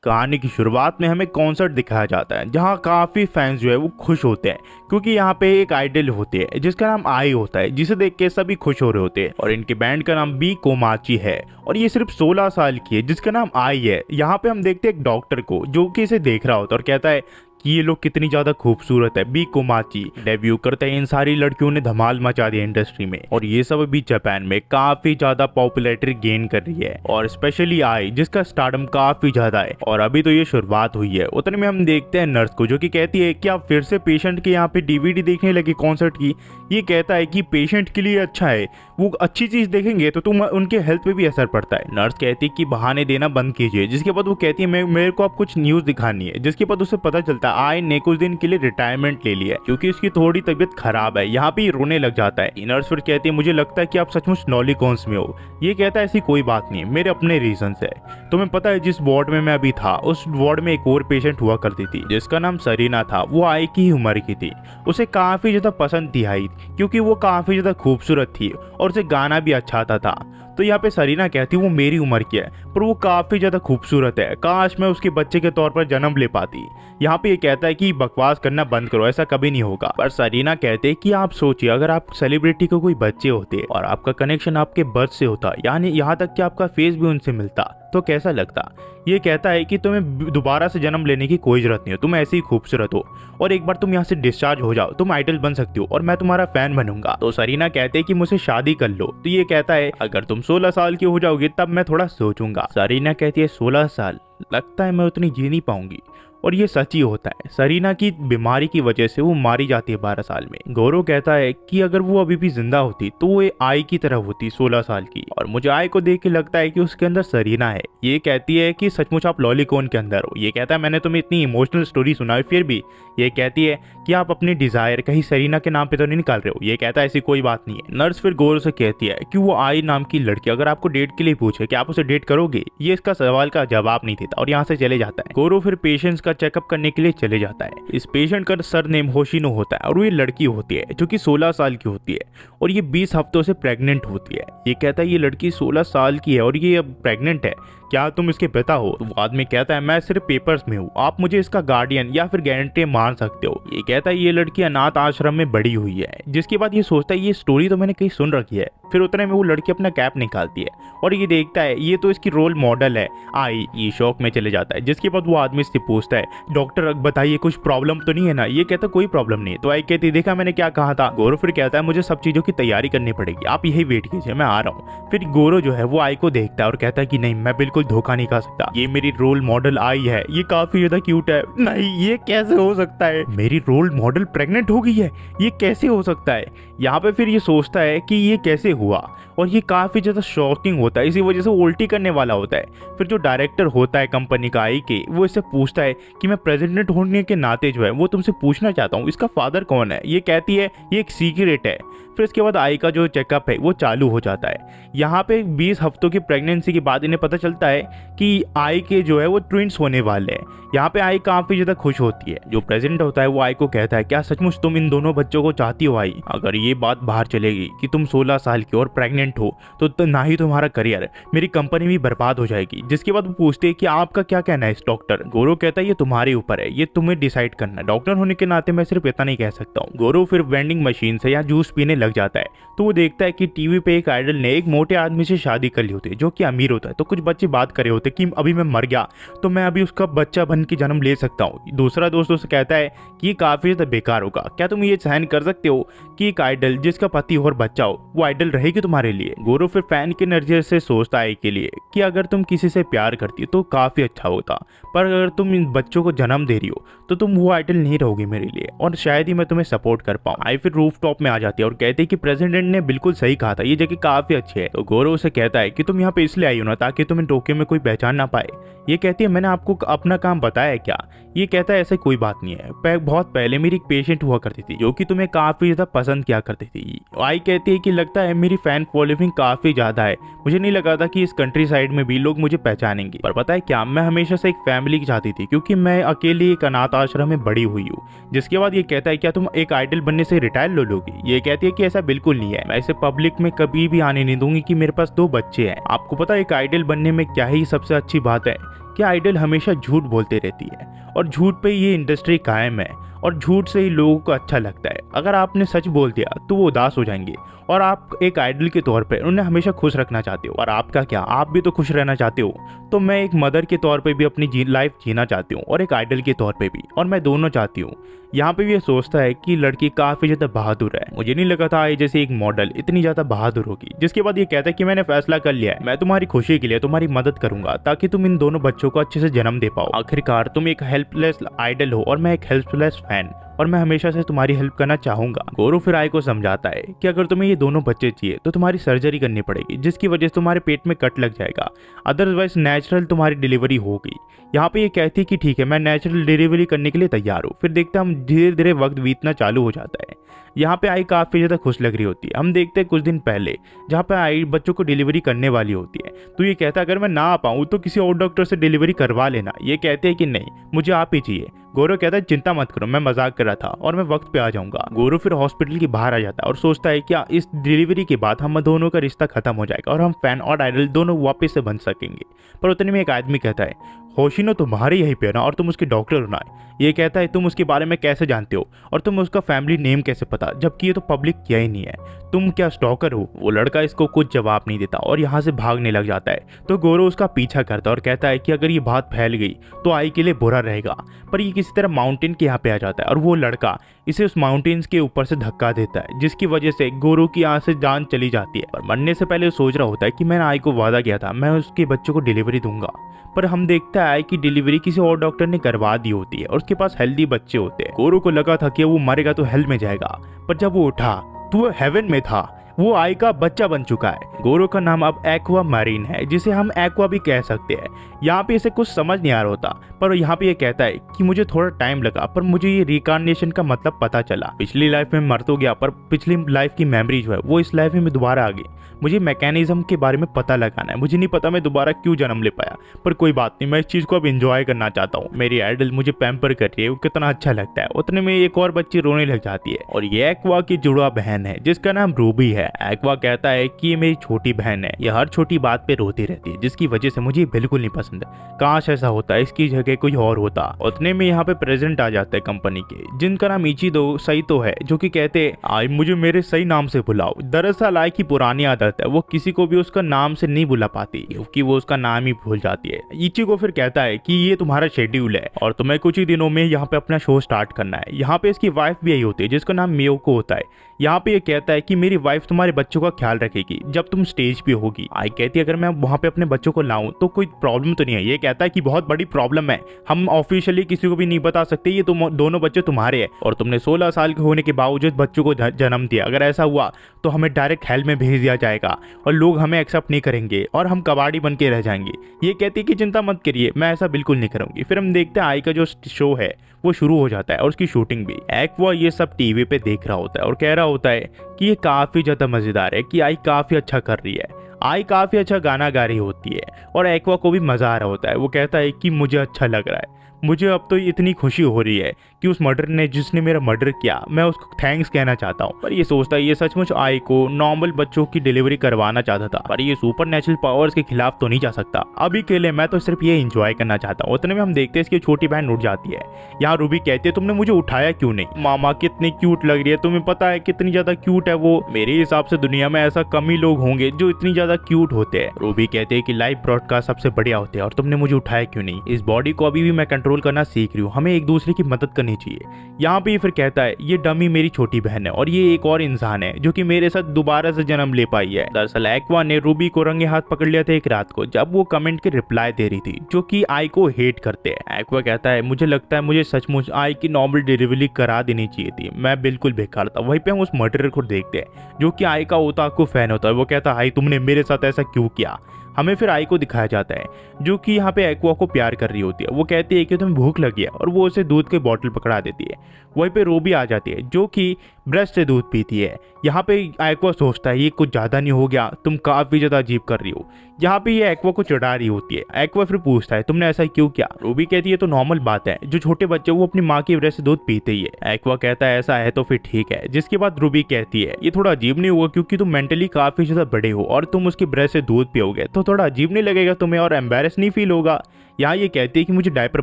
कहानी की शुरुआत में हमें कॉन्सर्ट दिखाया जाता है जहाँ काफी फैंस जो है वो खुश होते हैं क्योंकि यहाँ पे एक आइडल होती है जिसका नाम आई होता है, जिसे देख के सभी खुश हो रहे होते हैं। और इनके बैंड का नाम बी कोमाची है और ये सिर्फ 16 साल की है जिसका नाम आई है। यहाँ पे हम देखते हैं एक डॉक्टर को जो कि इसे देख रहा होता है और कहता है कि ये लोग कितनी ज्यादा खूबसूरत है। बी कोमाची डेब्यू करते हैं, इन सारी लड़कियों ने धमाल मचा दिया इंडस्ट्री में और ये सब अभी जापान में काफी ज्यादा पॉपुलैरिटी गेन कर रही है और स्पेशली आई जिसका स्टारडम काफी ज्यादा है। और अभी तो ये शुरुआत हुई है। उतने में हम देखते हैं नर्स को जो कि कहती है कि आप फिर से पेशेंट के यहाँ पे डीवीडी देखने लगे कॉन्सर्ट की। ये कहता है कि पेशेंट के लिए अच्छा है, वो अच्छी चीज देखेंगे तो तुम उनके हेल्थ पे भी असर पड़ता है। नर्स कहती है कि बहाने देना बंद कीजिए, जिसके बाद वो कहती है मेरे को आप कुछ न्यूज दिखानी है, जिसके बाद उसे पता चलता है आई ने कुछ दिन के लिए रिटायरमेंट ले लिया है क्योंकि उसकी थोड़ी तबीयत खराब है। यहाँ पे रोने लग जाता है। नर्स फिर कहती है मुझे लगता है कि आप सचमुच नॉलिकॉन्स में हो। ये कहता है ऐसी कोई बात नहीं है, मेरे अपने रीजंस है। तुम्हें पता है जिस वार्ड में मैं अभी था उस वार्ड में एक और पेशेंट हुआ करती थी जिसका नाम सरीना था। वो आई की ही उम्र की थी। उसे काफी ज्यादा पसंद थी आई क्योंकि वो काफी ज्यादा खूबसूरत थी और उसे गाना भी अच्छा आता था। तो यहाँ पे सरीना कहती वो मेरी उम्र की है पर वो काफी ज्यादा खूबसूरत है, काश मैं उसके बच्चे के तौर पर जन्म ले पाती। यहाँ पे ये कहता है कि बकवास करना बंद करो, ऐसा कभी नहीं होगा। पर सरीना कहते हैं कि आप सोचिए अगर आप सेलिब्रिटी को कोई बच्चे होते और आपका कनेक्शन आपके बर्थ से होता, यानी यहाँ तक कि आपका फेस भी उनसे मिलता, तो कैसा लगता। ये कहता है कि तुम्हें दोबारा से जन्म लेने की कोई जरूरत नहीं है, तुम ऐसे ही खूबसूरत हो और एक बार तुम यहाँ से डिस्चार्ज हो जाओ, तुम आइडल बन सकती हो और मैं तुम्हारा फैन बनूंगा। तो सरीना कहते हैं कि मुझसे शादी कर लो। तो ये कहता है अगर तुम 16 साल की हो जाओगी तब मैं थोड़ा सोचूंगा। सरीना कहती है 16 साल, लगता है मैं उतनी जी नहीं पाऊंगी। और ये सच ही होता है। सरीना की बीमारी की वजह से वो मारी जाती है 12 साल में। गौरव कहता है कि अगर वो अभी भी जिंदा होती तो वो आई की तरह होती 16 साल की। और मुझे आई को देख के लगता है कि उसके अंदर सरीना है। ये कहती है कि सचमुच आप लॉलीकॉन के अंदर हो। ये कहता है मैंने तुम्हें इतनी इमोशनल स्टोरी सुना है फिर भी। ये कहती है कि आप अपनी डिजायर कहीं सरीना के नाम पे तो नहीं निकाल रहे हो। ये कहता है ऐसी कोई बात नहीं है। नर्स फिर गौरव से कहती है कि वो आई नाम की लड़की अगर आपको डेट के लिए पूछे कि आप उसे डेट करोगे, ये इसका सवाल का जवाब नहीं देता और यहाँ से चले जाता है। गौरव फिर पेशेंट्स का चेकअप करने के लिए चले जाता है। इस पेशेंट का सर नेम होशिनो होता है और वो ये लड़की होती है जो कि 16 साल की होती है और ये 20 हफ्तों से प्रेग्नेंट होती है। ये कहता है ये लड़की 16 साल की है और ये अब प्रेग्नेंट है, क्या तुम इसके पिता हो। तो आदमी कहता है मैं सिर्फ पेपर्स में हूँ, आप मुझे इसका गार्डियन या फिर गारंटी मान सकते हो। ये कहता है ये लड़की अनाथ आश्रम में बड़ी हुई है। जिसके बाद ये सोचता है ये स्टोरी तो मैंने कहीं सुन रखी है। फिर उतने में वो लड़की अपना कैप निकालती है और ये देखता है ये तो इसकी रोल मॉडल है आई। ये शौक में चले जाता है। जिसके बाद वो आदमी से पूछता है डॉक्टर बताइए कुछ प्रॉब्लम तो नहीं है ना। ये कहता कोई प्रॉब्लम नहीं। तो आई कहती देखा मैंने क्या कहा था। गौरव फिर कहता है मुझे सब चीजों की तैयारी करनी पड़ेगी, आप यही वेट कीजिए मैं आ रहा हूँ। फिर गौरव जो है वो आई को देखता है और कहता है कि नहीं मैं बिल्कुल धोखा नहीं खा सकता, ये मेरी रोल मॉडल आई है, ये काफी ज्यादा क्यूट है। नहीं ये कैसे हो सकता है, मेरी रोल मॉडल प्रेग्नेंट हो गई है, ये कैसे हो सकता है। यहाँ पे फिर ये सोचता है कि ये कैसे हुआ और ये काफी ज्यादा शॉकिंग होता है। इसी वजह से वो उल्टी करने वाला होता है। फिर जो डायरेक्टर होता है कंपनी का आई के, वो इससे पूछता है कि मैं प्रेसिडेंट होने के नाते जो है वो तुमसे पूछना चाहता हूँ इसका फादर कौन है। ये कहती है ये एक सीक्रेट है। फिर इसके बाद आई का जो चेकअप है वो चालू हो जाता है। यहाँ पे 20 हफ्तों की प्रेगनेंसी के बाद इन्हें पता चलता है कि आई के जो है वो ट्विंस होने वाले हैं। यहाँ पे आई काफी ज्यादा खुश होती है। जो प्रेसिडेंट होता है वो आई को कहता है क्या सचमुच तुम इन दोनों बच्चों को चाहती हो आई, अगर ये बात बाहर चलेगी कि तुम 16 साल की और प्रेग्नेंट हो तो ना ही तुम्हारा करियर, मेरी कंपनी भी बर्बाद हो जाएगी। जिसके बाद वो पूछते हैं कि आपका क्या कहना है इस डॉक्टर। गौरव कहता है ये तुम्हारे ऊपर है, ये तुम्हें डिसाइड करना है, डॉक्टर होने के नाते मैं सिर्फ इतना नहीं कह सकता हूँ। गौरव फिर वेंडिंग मशीन से या जूस पीने लग जाता है तो वो देखता है कि टीवी पे एक आइडल ने एक मोटे आदमी से शादी कर ली होती है जो कि अमीर होता है। तो कुछ बच्चे बात कर रहे होते कि अभी मैं मर गया तो मैं अभी उसका बच्चा बन के जन्म ले सकता हूँ। दूसरा दोस्त उसे कहता है कि ये काफी ज्यादा बेकार होगा, क्या तुम ये सहन कर सकते हो कि एक आइडल जिसका पति और बच्चा हो वो आइडल रहेगी तुम्हारे लिए। गौरव फिर फैन के नजरिए से सोचता है के लिए कि अगर तुम किसी से प्यार करती तो काफी अच्छा होता, पर अगर तुम इन बच्चों को जन्म दे रही हो तो तुम वो आइडल नहीं रहोगी मेरे लिए और शायद ही मैं तुम्हें सपोर्ट कर पाऊँ। आई फिर रूफ टॉप में आ जाती है और कहती है कि प्रेसिडेंट ने बिल्कुल सही कहा था, ये जगह काफी अच्छी है। तो गौरव उसे कहता है कि तुम यहाँ पे इसलिए आई हो ना ताकि तुम्हें टोक्यो में कोई पहचान ना पाए। ये कहती है मैंने आपको अपना काम बताया है क्या। ये कहता है ऐसे कोई बात नहीं है, बहुत पहले मेरी एक पेशेंट हुआ करती थी जो कि तुम्हें काफी ज्यादा पसंद किया करती थी। आई कहती है कि लगता है मेरी फैन फॉलोइंग काफी ज्यादा है, मुझे नहीं लगा था कि इस कंट्री साइड में भी लोग मुझे पहचानेंगे। पर पता है क्या, मैं हमेशा से एक फैमिली की चाहती थी क्योंकि मैं अकेली एक अनाथ आश्रम में बड़ी हुई हूँ। जिसके बाद ये कहता है क्या तुम एक आइडल बनने से रिटायर ले लोगी। ये कहती है कि ऐसा बिल्कुल नहीं है, मैं इसे पब्लिक में कभी भी आने नहीं दूंगी कि मेरे पास 2 बच्चे हैं। आपको पता है एक आइडल बनने में क्या ही सबसे अच्छी बात है कि आइडल हमेशा झूठ बोलती रहती है और झूठ पे ये इंडस्ट्री कायम है और झूठ से ही लोगों को अच्छा लगता है। अगर आपने सच बोल दिया तो वो उदास हो जाएंगे और आप एक आइडल के तौर पे उन्हें हमेशा खुश रखना चाहते हो। और आपका क्या, आप भी तो खुश रहना चाहते हो। तो मैं एक मदर के तौर पे भी अपनी लाइफ जीना चाहती हूँ और एक आइडल के तौर पे भी, और मैं दोनों चाहती हूँ। यहाँ पे भी ये सोचता है कि लड़की काफी ज्यादा बहादुर है। मुझे नहीं लगा था ये जैसे एक मॉडल इतनी ज्यादा बहादुर होगी। जिसके बाद ये कहता है कि मैंने फैसला कर लिया है, मैं तुम्हारी खुशी के लिए तुम्हारी मदद करूंगा ताकि तुम इन दोनों बच्चों को अच्छे से जन्म दे पाओ। आखिरकार तुम एक हेल्पलेस आइडल हो और मैं एक हेल्पलेस फैन, और मैं हमेशा से तुम्हारी हेल्प करना चाहूंगा। गोरू फिर आई को समझाता है कि अगर तुम्हें ये दोनों बच्चे चाहिए तो तुम्हारी सर्जरी करनी पड़ेगी, जिसकी वजह से तुम्हारे पेट में कट लग जाएगा, अदरवाइज नेचुरल तुम्हारी डिलीवरी होगी। यहाँ पे ये कहती है कि ठीक है, मैं नेचुरल डिलीवरी करने के लिए तैयार हूँ। फिर देखते हैं हम धीरे धीरे वक्त बीतना चालू हो जाता है। यहाँ पे आई काफी ज्यादा खुश लग रही होती है। हम देखते हैं कुछ दिन पहले जहाँ पे आई बच्चों को डिलीवरी करने वाली होती है, तो ये कहता है अगर मैं ना आ पाऊँ तो किसी और डॉक्टर से डिलीवरी करवा लेना। ये कहते हैं कि नहीं, मुझे आप ही चाहिए। गौरव कहता है चिंता मत करो, मैं मजाक कर रहा था और मैं वक्त पे आ जाऊंगा। गौरव फिर हॉस्पिटल के बाहर आ जाता है और सोचता है क्या इस डिलीवरी के बाद हम दोनों का रिश्ता खत्म हो जाएगा और हम फैन और आइडल दोनों वापस से बन सकेंगे। पर उतने में एक आदमी कहता है होशिनो तुम्हारे यहीं पे ना, और तुम उसके डॉक्टर हो ना। ये कहता है तुम उसके बारे में कैसे जानते हो और तुम उसका फैमिली नेम कैसे पता, जबकि ये तो पब्लिक किया ही नहीं है, तुम क्या स्टॉकर हो। वो लड़का इसको कुछ जवाब नहीं देता और यहाँ से भागने लग जाता है। तो गौरव उसका पीछा करता है और कहता है कि अगर ये बात फैल गई तो आई के लिए बुरा रहेगा। पर ये किसी तरह माउंटेन के यहाँ पे आ जाता है और वो लड़का इसे उस माउंटेन्स के ऊपर से धक्का देता है, जिसकी वजह से गौरव की यहाँ से जान चली जाती है। पर मरने से पहले सोच रहा होता है कि मैंने आई को वादा किया था मैं उसके बच्चों को डिलीवरी दूंगा। पर हम देखते हैं कि डिलीवरी किसी और डॉक्टर ने करवा दी होती है और उसके पास हेल्दी बच्चे होते हैं। गौरव को लगा था कि वो मरेगा तो हेल में जाएगा, पर जब वो उठा तो वो हेवन में था, वो आई का बच्चा बन चुका है। गौरव का नाम अब एक्वा मैरीन है, जिसे हम एक्वा भी कह सकते हैं। यहाँ पे इसे कुछ समझ नहीं आ रहा होता, पर यहाँ पे ये कहता है कि मुझे थोड़ा टाइम लगा, पर मुझे ये रिकार्नेशन का मतलब पता चला। पिछली लाइफ में मर तो गया, पर पिछली लाइफ की मेमोरी जो है वो इस लाइफ में दोबारा आ गई। मुझे मैकेनिज्म के बारे में पता लगाना है। मुझे नहीं पता मैं दोबारा क्यों जन्म ले पाया, पर कोई बात नहीं, मैं इस चीज को अब एंजॉय करना चाहता हूँ। मेरी आइडल मुझे पैम्पर कर रही है, वो कितना अच्छा लगता है। उतने में एक और बच्ची रोने लग जाती है और ये एक्वा की जुड़वा बहन है जिसका नाम रूबी है। एक्वा कहता है कि ये मेरी छोटी बहन है, ये हर छोटी बात पे रोती रहती है, जिसकी वजह से मुझे बिल्कुल नहीं पसंद। काश ऐसा होता, इसकी जगह कोई और होता। उतने में यहाँ पे प्रेसिडेंट आ जाता है कंपनी के, जिनका नाम इचिदो सईतो है, जो कि कहते हैं आई मुझे मेरे सही नाम से बुलाओ। दरअसल आई की पुरानी आदत है, वो किसी को भी उसका नाम से नहीं बुला पाती क्योंकि वो उसका नाम ही भूल जाती है। इचिगो फिर कहता है कि ये तुम्हारा शेड्यूल है और तुम्हें कुछ ही दिनों में यहाँ पे अपना शो स्टार्ट करना है। यहाँ पे इसकी वाइफ भी यही होती है जिसका नाम मियोको होता है। यहाँ पे ये कहता है कि मेरी वाइफ तुम्हारे बच्चों का ख्याल रखेगी जब तुम स्टेज पे होगी। आई कहती है अगर मैं वहाँ पे अपने बच्चों को लाऊं तो कोई प्रॉब्लम तो नहीं है। ये कहता है कि बहुत बड़ी प्रॉब्लम है, हम ऑफिशियली किसी को भी नहीं बता सकते, ये तुम दोनों बच्चे तुम्हारे हैं और तुमने 16 साल के होने के बावजूद बच्चों को जन्म दिया। अगर ऐसा हुआ तो हमें डायरेक्ट हेल में भेज दिया जाएगा और लोग हमें एक्सेप्ट नहीं करेंगे और हम कबाड़ी बन के रह जाएंगे। ये कहती है कि चिंता मत करिए, मैं ऐसा बिल्कुल नहीं करूंगी। फिर हम देखते हैं आई का जो शो है वो शुरू हो जाता है और उसकी शूटिंग भी। एक्वा ये सब टीवी पे देख रहा होता है और कह रहा होता है कि ये काफी ज्यादा मजेदार है, कि आई काफी अच्छा कर रही है, आई काफी अच्छा गाना गा रही होती है और एक्वा को भी मजा आ रहा होता है। वो कहता है कि मुझे अच्छा लग रहा है, मुझे अब तो इतनी खुशी हो रही है कि उस मर्डर ने जिसने मेरा मर्डर किया मैं उसको थैंक्स कहना चाहता हूँ। पर ये सोचता है ये सचमुच आई को नॉर्मल बच्चों की डिलीवरी करवाना चाहता था, पर ये सुपर नेचुरल पावर्स के खिलाफ तो नहीं जा सकता। अभी के लिए मैं तो सिर्फ ये एंजॉय करना चाहता हूँ। उतने में हम देखते हैं इसकी छोटी बहन उठ जाती है। यहाँ रूबी कहती है तुमने मुझे उठाया क्यों नहीं? मामा कितनी क्यूट लग रही है, तुम्हें पता है कितनी ज्यादा क्यूट है वो। मेरे हिसाब से दुनिया में ऐसा कम ही लोग होंगे जो इतनी ज्यादा क्यूट होते हैं। रूबी कहते हैं कि लाइव ब्रॉडकास्ट सबसे बढ़िया होते हैं और तुमने मुझे उठाया क्यों नहीं? इस बॉडी को अभी भी मैं कंट्रोल करना सीख रही हूँ, हमें एक दूसरे की मदद करनी चाहिए। यहाँ पे फिर कहता है ये डमी मेरी छोटी बहन है और ये एक और इंसान है जो कि मेरे साथ दोबारा से जन्म ले पाई है। दरअसल एक्वा ने रूबी को रंगे हाथ पकड़ लिया था एक रात को जब वो कमेंट के रिप्लाई दे रही थी जो कि आई को हेट करते हैं। एक्वा कहता है मुझे लगता है मुझे सचमुच आई की नॉर्मल डिलीवरी करा देनी चाहिए थी, मैं बिल्कुल बेकार था। वहीं पे हम उस मर्डरर को देखते हैं जो कि आई का ओताकू फैन होता है। वो कहता है आई तुमने मेरे साथ ऐसा क्यों किया? हमें फिर आई को दिखाया जाता है जो कि यहाँ पे एक्वा को प्यार कर रही होती है। वो कहती है कि तुम्हें भूख लगी है और वो उसे दूध की बोतल पकड़ा देती है। वहीं पे रूबी आ जाती है जो कि ब्रेस्ट से दूध पीती है। यहाँ पे एक्वा सोचता है ये कुछ ज्यादा नहीं हो गया, तुम काफी ज्यादा अजीब कर रही हो। यहाँ पे ये एक्वा को चढ़ा रही होती है। एक्वा फिर पूछता है तुमने ऐसा क्यों किया? रूबी कहती है तो नॉर्मल बात है, जो छोटे बच्चे वो अपनी माँ की ब्रेस्ट से दूध पीते ही है। एक्वा कहता है ऐसा है तो फिर ठीक है। जिसके बाद रूबी कहती है ये थोड़ा अजीब नहीं हुआ क्योंकि तुम मेंटली काफी ज्यादा बड़े हो और तुम उसकी ब्रेस्ट से दूध पियोगे तो थोड़ा अजीब नहीं लगेगा तुम्हें और एम्बेरस नहीं फील होगा? यहाँ ये कहती है कि मुझे डायपर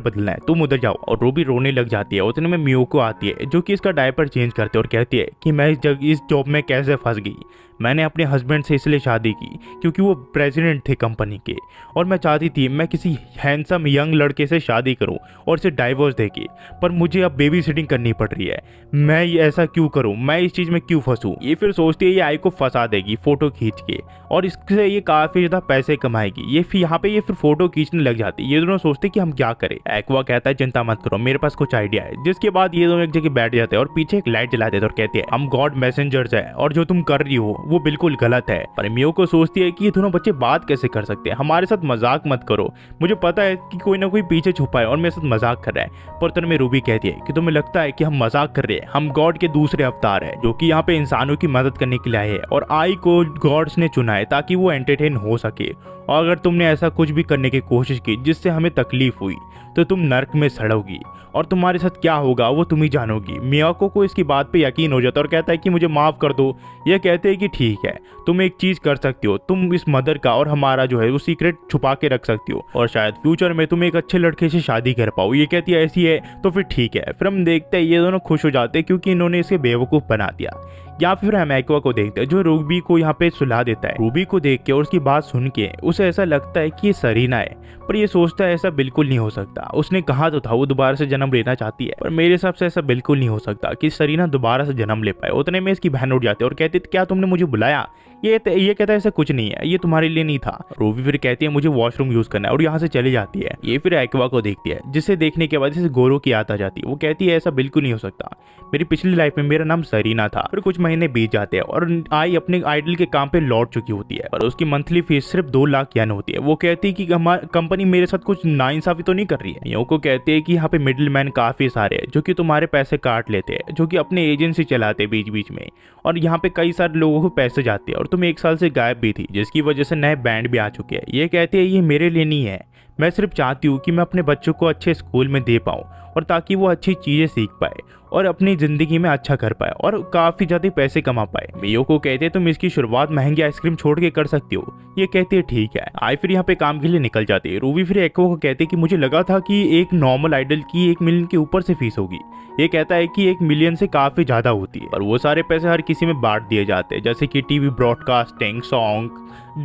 बदलना है, तुम उधर जाओ। और रूबी रोने लग जाती है। उतने में मियोको आती है जो कि इसका डायपर चेंज करते है और कहती है कि मैं इस जॉब में कैसे फंस गई। मैंने अपने हस्बैंड से इसलिए शादी की क्योंकि वो प्रेसिडेंट थे कंपनी के, और मैं चाहती थी मैं किसी हैंडसम यंग लड़के से शादी करूं और इसे डाइवोर्स देगी, पर मुझे अब बेबी सिटिंग करनी पड़ रही है। मैं ये ऐसा क्यों करूं, मैं इस चीज़ में क्यों फंसूं। ये फिर सोचती है ये आई को फंसा देगी फोटो खींच के, और इससे ये काफ़ी ज़्यादा पैसे कमाएगी। ये फिर यहाँ पे ये फिर फोटो खींचने लग जाती है। ये दोनों सोचते कि हम क्या करें। एक्वा कहता है चिंता मत करो, मेरे पास कुछ आइडिया है। जिसके बाद ये दोनों एक जगह बैठ जाते हैं और पीछे एक लाइट जला देते हैं और कहते हैं हम गॉड मैसेंजर्स है और जो तुम कर रही हो वो बिल्कुल गलत है। पर मियोको सोचती है कि ये दोनों बच्चे बात कैसे कर सकते हैं, हमारे साथ मजाक मत करो। मुझे पता है कि कोई ना कोई पीछे छुपा है और मेरे साथ मजाक कर रहा है। पर तन में रूबी कहती है कि तुम्हें लगता है कि हम मजाक कर रहे हैं, हम गॉड के दूसरे अवतार है जो कि यहाँ पे इंसानों की मदद करने के लिए आए हैं, और आई को गॉड्स ने चुना है ताकि वो एंटरटेन हो सके। और अगर तुमने ऐसा कुछ भी करने की कोशिश की जिससे हमें तकलीफ हुई तो तुम नर्क में सड़ोगी, और तुम्हारे साथ क्या होगा वो तुम ही जानोगी। मियाको को इसकी बात पे यकीन हो जाता है और कहता है कि मुझे माफ कर दो। ये कहते हैं कि ठीक है, तुम एक चीज कर सकती हो, तुम इस मदर का और हमारा जो है वो सीक्रेट छुपा के रख सकती हो, और शायद फ्यूचर में तुम एक अच्छे लड़के से शादी कर पाओ। ये कहती है ऐसी है तो फिर ठीक है। फिर हम देखते हैं ये दोनों खुश हो जाते हैं क्योंकि इन्होंने इसे बेवकूफ बना दिया। या फिर हम एक्वा को देखते हैं जो रूबी को यहाँ पे सुला देता है। रूबी को देख के और उसकी बात सुन के उसे ऐसा लगता है कि ये सरीना है, पर ये सोचता है ऐसा बिल्कुल नहीं हो सकता। उसने कहा तो था वो दोबारा से जन्म लेना चाहती है, पर मेरे हिसाब से ऐसा बिल्कुल नहीं हो सकता कि सरीना दोबारा से जन्म ले पाए। उतने में इसकी बहन उठ जाती है और कहती है क्या तुमने मुझे बुलाया। ये कहता है ऐसा कुछ नहीं है, ये तुम्हारे लिए नहीं था। रूबी फिर कहती है मुझे वॉशरूम यूज करना है और यहाँ से चली जाती है। ये फिर एक्वा को देखती है जिसे देखने के बाद इसे गोरो की याद आ जाती है। वो कहती है ऐसा बिल्कुल नहीं हो सकता, मेरी पिछली लाइफ में मेरा नाम सरीना था। फिर कुछ महीने बीत जाते हैं और आई अपने आइडल के काम पे लौट चुकी होती है, और उसकी मंथली फीस सिर्फ 2 लाख येन होती है। वो कहती है कि हमारी कंपनी मेरे साथ कुछ नाइंसाफी तो नहीं कर रही है। मियोको कहते हैं कि यहाँ पे मिडिल मैन काफी सारे हैं जो कि तुम्हारे पैसे काट लेते हैं, जो कि अपने एजेंसी चलाते बीच बीच में, और यहाँ पे कई सारे लोगों को पैसे जाते हैं, और तुम 1 साल से गायब भी थी जिसकी वजह से नए बैंड भी आ चुके हैं। ये कहते हैं ये मेरे लिए नहीं है, मैं सिर्फ चाहती हूँ कि मैं अपने बच्चों को अच्छे स्कूल में दे पाऊँ, और ताकि वो अच्छी चीजें सीख पाए और अपनी जिंदगी में अच्छा कर पाए और काफी ज्यादा पैसे कमा पाए। मियोको कहते तुम इसकी शुरुआत महंगी आइसक्रीम छोड़ के कर सकती हो। ये कहती है ठीक है। आई फिर यहाँ पे काम के लिए निकल जाती है। रूबी फिर एक्वा को कहते कि मुझे लगा था कि एक नॉर्मल आइडल की 1 मिलियन के ऊपर से फीस होगी। ये कहता है कि 1 मिलियन से काफी ज्यादा होती है, और वो सारे पैसे हर किसी में बांट दिए जाते हैं, जैसे कि टीवी ब्रॉडकास्टिंग, सॉन्ग,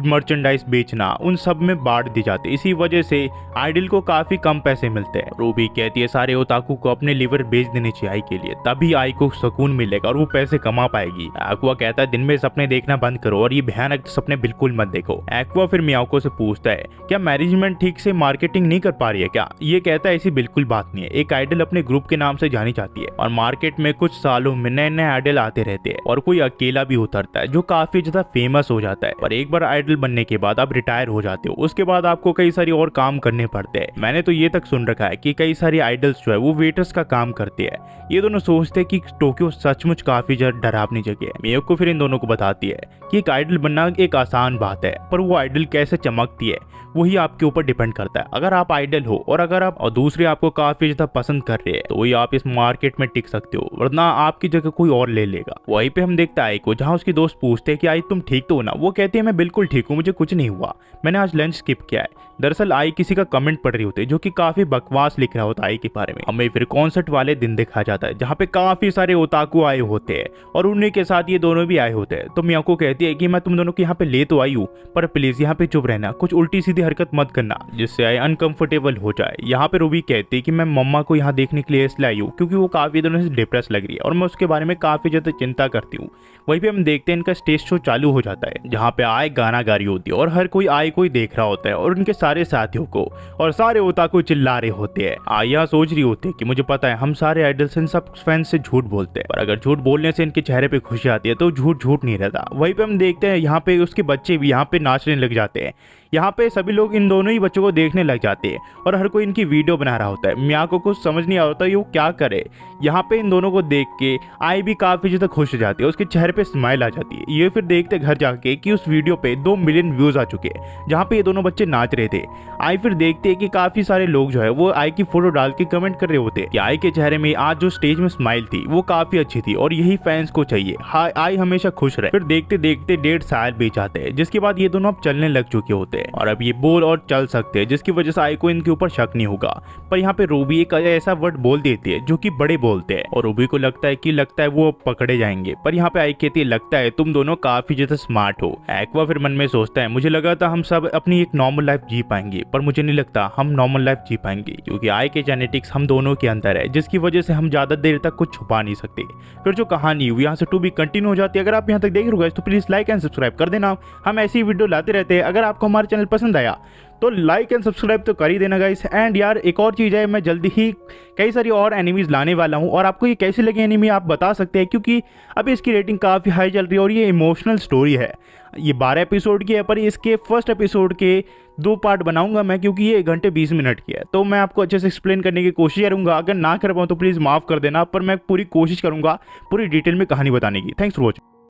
मर्चेंडाइज बेचना, उन सब में बांट दी जाती है। इसी वजह से आइडल को काफी कम पैसे मिलते हैं। रूबी कहती है सारे ओताकू को अपने लिवर बेच देने चाहिए आई के लिए, तभी आई को सुकून मिलेगा और वो पैसे कमा पाएगी। एक्वा कहता है दिन में सपने देखना बंद करो और ये भयानक सपने बिल्कुल मत देखो। एक्वा फिर मियाको से पूछता है क्या मैनेजमेंट ठीक से मार्केटिंग नहीं कर पा रही है क्या। ये कहता है ऐसी बिल्कुल बात नहीं है, एक आइडल अपने ग्रुप के नाम से जानी चाहती है, और मार्केट में कुछ सालों में नए नए आइडल आते रहते हैं, और कोई अकेला भी उतरता है जो काफी ज्यादा फेमस हो जाता है। और एक बार आइडल बनने के बाद आप रिटायर हो जाते हो, उसके बाद आपको कई सारी और काम करने पड़ते हैं। मैंने तो ये तक सुन रखा है कि कई सारी आइडल्स जो है वो वेटर्स का काम करते हैं। ये दोनों सोचते हैं कि टोक्यो सचमुच काफी ज्यादा डरावनी जगह है। मियोको फिर इन दोनों को बताती है कि एक आइडल बनना एक आसान बात है, पर वो आइडल कैसे चमकती है वही आपके ऊपर डिपेंड करता है। अगर आप आइडल हो और अगर आप और दूसरे आपको काफी ज्यादा पसंद कर रहे हैं तो वही आप इस मार्केट में टिक सकते हो, वरना आपकी जगह कोई और ले लेगा। वहीं पे हम देखते हैं आई को, जहाँ उसकी दोस्त पूछते हैं कि आई तुम ठीक तो हो ना। वो कहती है मैं बिल्कुल ठीक हूँ, मुझे कुछ नहीं हुआ, मैंने आज लंच स्किप किया है। दरअसल आई किसी का कमेंट पढ़ रही होती है जो कि काफी बकवास लिख रहा होता है आई के बारे में। हमें फिर कॉन्सर्ट वाले दिन दिखाया जाता है जहाँ पे काफी सारे ओताकू आए होते हैं और उन्हीं के साथ ये दोनों भी आए होते हैं। तो मियाको कहती है कि मैं तुम दोनों को यहाँ पे ले तो आई हूँ, पर प्लीज यहाँ पे चुप रहना, कुछ उल्टी सीधी हरकत मत करना जिससे आई अनकंफर्टेबल हो जाए। यहाँ पे रूबी कहती है कि मैं मम्मा को यहाँ देखने के लिए इसलिए आई हूँ क्योंकि वो काफी दिनों से डिप्रेस लग रही है और मैं उसके बारे में काफी ज्यादा चिंता करती हूँ। वहीं पे हम देखते हैं इनका स्टेज शो चालू हो जाता है जहाँ पे आए गाना गा रही होती है और हर कोई आए कोई देख रहा होता है और उनके सारे साथियों को, और सारे ओताकू चिल्ला रहे होते हैं। आया सोच रही होती है कि मुझे पता है हम सारे आइडल्स इन सब फैंस से झूठ बोलते हैं, पर अगर झूठ बोलने से इनके चेहरे पे खुशी आती है तो झूठ झूठ नहीं रहता। वहीं पे हम देखते हैं यहाँ पे उसके बच्चे भी यहाँ पे नाचने लग जाते हैं। यहाँ पे सभी लोग इन दोनों ही बच्चों को देखने लग जाते हैं और हर कोई इनकी वीडियो बना रहा होता है। मियाको को समझ नहीं आता ये वो क्या करे। यहाँ पे इन दोनों को देख के आई भी काफी ज्यादा खुश हो जाती है, उसके चेहरे पे स्माइल आ जाती है। ये फिर देखते घर जाके कि उस वीडियो पे 2 मिलियन व्यूज आ चुके हैं जहाँ पे ये दोनों बच्चे नाच रहे थे। आई फिर देखते हैं कि काफी सारे लोग जो है वो आई की फोटो डाल के कमेंट कर रहे होते हैं कि आई के चेहरे में आज जो स्टेज में स्माइल थी वो काफी अच्छी थी और यही फैंस को चाहिए, आई हमेशा खुश रहे। फिर देखते देखते 1.5 साल बीत जाते हैं जिसके बाद ये दोनों अब चलने लग चुके होते हैं। होते हैं और अब ये बोल और चल सकते हैं, जिसकी वजह से आई को इनके ऊपर शक नहीं होगा। पर यहाँ पे रूबी एक ऐसा वर्ड बोल देती है जो कि बड़े बोलते हैं और रूबी को लगता है वो पकड़े जाएंगे। पर यहाँ पे आई कहती है लगता है तुम दोनों काफी ज्यादा स्मार्ट हो। एक्वा फिर मन में सोचता है मुझे लगा था हम सब अपनी एक नॉर्मल लाइफ जी पाएंगे, पर मुझे नहीं लगता हम नॉर्मल लाइफ जी पाएंगे, क्योंकि आई के जेनेटिक्स हम दोनों के अंदर है, जिसकी वजह से हम ज्यादा देर तक कुछ छुपा नहीं सकते। फिर जो कहानी हुई यहाँ से टू बी कंटिन्यू हो जाती है। अगर आप यहाँ तक देख रहे हो तो प्लीज लाइक एंड सब्सक्राइब कर देना, हम ऐसी वीडियो लाते रहते हैं। अगर आपको हमारा चैनल पसंद आया तो लाइक एंड सब्सक्राइब तो कर ही देना गाइस। एंड यार एक और चीज़ है, मैं जल्दी ही कई सारी और एनिमीज लाने वाला हूँ और आपको ये कैसी लगी एनिमी आप बता सकते हैं, क्योंकि अभी इसकी रेटिंग काफ़ी हाई चल रही है और ये इमोशनल स्टोरी है। ये 12 एपिसोड की है, पर इसके फर्स्ट एपिसोड के 2 पार्ट बनाऊंगा मैं, क्योंकि ये 1 घंटे 20 मिनट की है। तो मैं आपको अच्छे से एक्सप्लेन करने की कोशिश करूंगा। अगर ना कर पाऊँ तो प्लीज़ माफ़ कर देना, पर मैं पूरी कोशिश करूंगा पूरी डिटेल में कहानी बताने की। Thanks for watching.